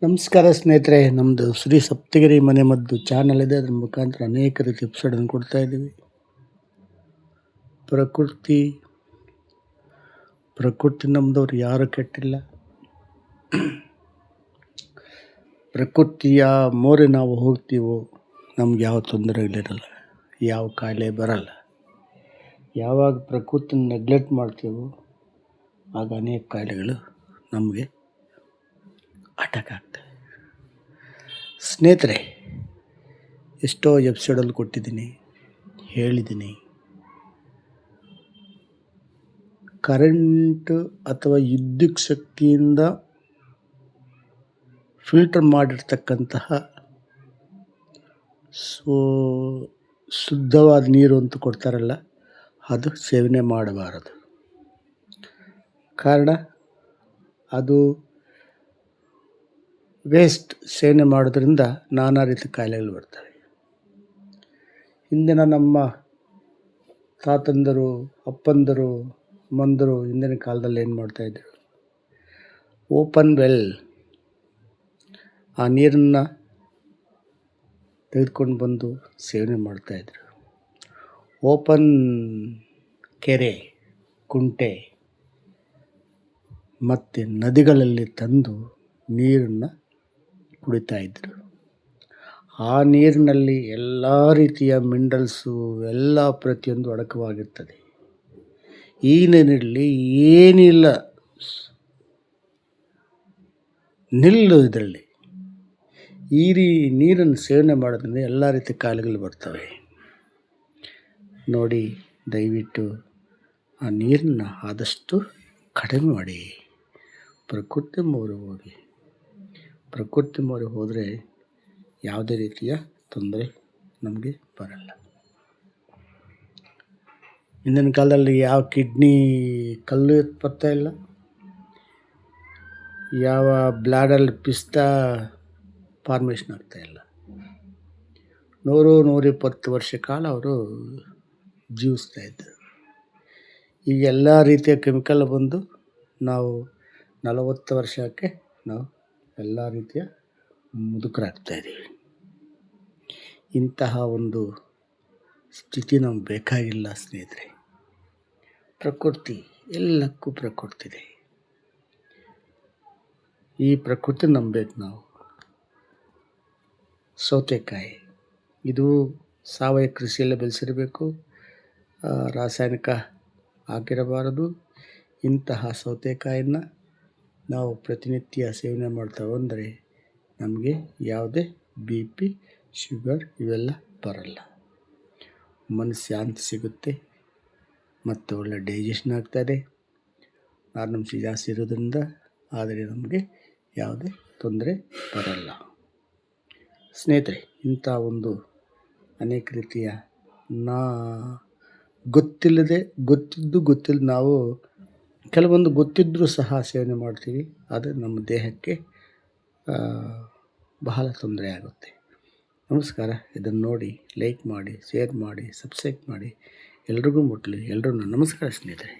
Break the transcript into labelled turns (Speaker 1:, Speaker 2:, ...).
Speaker 1: ನಮಸ್ಕಾರ ಸ್ನೇಹಿತರೆ, ನಮ್ಮದು ಶ್ರೀ ಸಪ್ತಗಿರಿ ಮನೆಮದ್ದು ಚಾನಲ್ ಇದೆ. ಅದರ ಮುಖಾಂತರ ಅನೇಕ ರೀತಿ ಎಪಿಸೋಡನ್ನು ಕೊಡ್ತಾ ಇದ್ದೀವಿ. ಪ್ರಕೃತಿ ನಮ್ಮದವ್ರು ಯಾರು ಕೆಟ್ಟಿಲ್ಲ. ಪ್ರಕೃತಿಯ ಮೋರೆ ನಾವು ಹೋಗ್ತೀವೋ ನಮ್ಗೆ ಯಾವ ತೊಂದರೆಗಳಿರಲ್ಲ, ಯಾವ ಕಾಯಿಲೆ ಬರಲ್ಲ. ಯಾವಾಗ ಪ್ರಕೃತಿನ ನೆಗ್ಲೆಕ್ಟ್ ಮಾಡ್ತೀವೋ ಆಗ ಅನೇಕ ಕಾಯಿಲೆಗಳು ನಮಗೆ ಅಟ್ಯಾಕ್ ಆಗ್ತವೆ. ಸ್ನೇಹಿತರೆ, ಎಷ್ಟೋ ಎಪಿಸೋಡಲ್ಲಿ ಕೊಟ್ಟಿದ್ದೀನಿ, ಹೇಳಿದ್ದೀನಿ. ಕರೆಂಟ್ ಅಥವಾ ವಿದ್ಯುತ್ ಶಕ್ತಿಯಿಂದ ಫಿಲ್ಟರ್ ಮಾಡಿರ್ತಕ್ಕಂತಹ ಶುದ್ಧವಾದ ನೀರು ಅಂತ ಕೊಡ್ತಾರಲ್ಲ, ಅದು ಸೇವನೆ ಮಾಡಬಾರದು. ಕಾರಣ ಅದು ವೇಸ್ಟ್ ಸೇವನೆ ಮಾಡೋದ್ರಿಂದ ನಾನಾ ರೀತಿ ಕಾಯಿಲೆಗಳು ಬರ್ತವೆ. ಹಿಂದಿನ ನಮ್ಮ ತಾತಂದರು, ಅಪ್ಪಂದರು, ಅಮ್ಮಂದರು ಹಿಂದಿನ ಕಾಲದಲ್ಲಿ ಏನು ಮಾಡ್ತಾಯಿದ್ರು, ಓಪನ್ ವೆಲ್ ಆ ನೀರನ್ನು ತೆಗೆದುಕೊಂಡು ಬಂದು ಸೇವನೆ ಮಾಡ್ತಾಯಿದ್ರು. ಓಪನ್ ಕೆರೆ, ಕುಂಟೆ ಮತ್ತು ನದಿಗಳಲ್ಲಿ ತಂದು ನೀರನ್ನು ಕುಡಿತಾಯಿದ್ರು. ಆ ನೀರಿನಲ್ಲಿ ಎಲ್ಲ ರೀತಿಯ ಮಿನರಲ್ಸು ಎಲ್ಲ ಪ್ರತಿಯೊಂದು ಅಡಕವಾಗಿರ್ತದೆ. ಈ ನೀರಿನಲ್ಲಿ ಏನಿಲ್ಲ, ನಿಲ್ಲು ಇದರಲ್ಲಿ. ಈ ನೀರನ್ನು ಸೇವನೆ ಮಾಡೋದ್ರಿಂದ ಎಲ್ಲ ರೀತಿ ಕಾಯಿಲೆಗಳು ಬರ್ತವೆ. ನೋಡಿ, ದಯವಿಟ್ಟು ಆ ನೀರನ್ನು ಆದಷ್ಟು ಕಡಿಮೆ ಮಾಡಿ. ಪ್ರಕೃತಿ ಮೊರೆ ಹೋಗಿ. ಪ್ರಕೃತಿ ಮೊರೆ ಹೋದರೆ ಯಾವುದೇ ರೀತಿಯ ತೊಂದರೆ ನಮಗೆ ಬರಲ್ಲ. ಹಿಂದಿನ ಕಾಲದಲ್ಲಿ ಯಾವ ಕಿಡ್ನಿ ಕಲ್ಲು ಬರ್ತಾ ಇಲ್ಲ, ಯಾವ ಬ್ಲಾಡಲ್ಲಿ ಪಿಸ್ತಾ ಫಾರ್ಮೇಷನ್ ಆಗ್ತಾಯಿಲ್ಲ. 100-120 ವರ್ಷ ಕಾಲ ಅವರು ಜೀವಿಸ್ತಾಯಿದ್ದರು. ಈಗ ಎಲ್ಲ ರೀತಿಯ ಕೆಮಿಕಲ್ ಬಂದು ನಾವು 40 ವರ್ಷಕ್ಕೆ ನಾವು ಎಲ್ಲ ರೀತಿಯ ಮುದುಕರಾಗ್ತಾಯಿದ್ದೀವಿ. ಇಂತಹ ಒಂದು ಸ್ಥಿತಿ ನಮ್ಗೆ ಬೇಕಾಗಿಲ್ಲ ಸ್ನೇಹಿತರೆ. ಪ್ರಕೃತಿ ಎಲ್ಲಕ್ಕೂ ಪ್ರಕೃತಿ ಇದೆ. ಈ ಪ್ರಕೃತಿ ನಂಬಬೇಕು ನಾವು. ಸೌತೆಕಾಯಿ ಇದು ಸಾವಯವ ಕೃಷಿಯಲ್ಲೇ ಬೆಳೆಸಿರಬೇಕು, ರಾಸಾಯನಿಕ ಹಾಕಿರಬಾರದು. ಇಂತಹ ಸೌತೆಕಾಯನ್ನು ನಾವು ಪ್ರತಿನಿತ್ಯ ಸೇವನೆ ಮಾಡ್ತಾ ಬಂದರೆ ನಮಗೆ ಯಾವುದೇ BP, ಶುಗರ್ ಇವೆಲ್ಲ ಬರಲ್ಲ. ಮನಸ್ಸು ಶಾಂತಿ ಸಿಗುತ್ತೆ ಮತ್ತು ಒಳ್ಳೆ ಡೈಜೆಷನ್ ಆಗ್ತದೆ. ನಾರಿನಂಶ ಜಾಸ್ತಿ ಇರೋದ್ರಿಂದ ಆದರೆ ನಮಗೆ ಯಾವುದೇ ತೊಂದರೆ ಬರಲ್ಲ. ಸ್ನೇಹಿತರೆ, ಇಂಥ ಒಂದು ಅನೇಕ ರೀತಿಯ ಗೊತ್ತಿಲ್ಲದೆ ನಾವು ಕೆಲವೊಂದು ಗೊತ್ತಿದ್ದರೂ ಸಹ ಸೇವನೆ ಮಾಡ್ತೀವಿ. ಅದು ನಮ್ಮ ದೇಹಕ್ಕೆ ಬಹಳ ತೊಂದರೆ ಆಗುತ್ತೆ. ನಮಸ್ಕಾರ. ಇದನ್ನು ನೋಡಿ ಲೈಕ್ ಮಾಡಿ, ಶೇರ್ ಮಾಡಿ, ಸಬ್ಸ್ಕ್ರೈಬ್ ಮಾಡಿ. ಎಲ್ರಿಗೂ ಮುಟ್ಟಲಿ. ಎಲ್ರಿಗೂ ನಮಸ್ಕಾರ ಸ್ನೇಹಿತರೆ.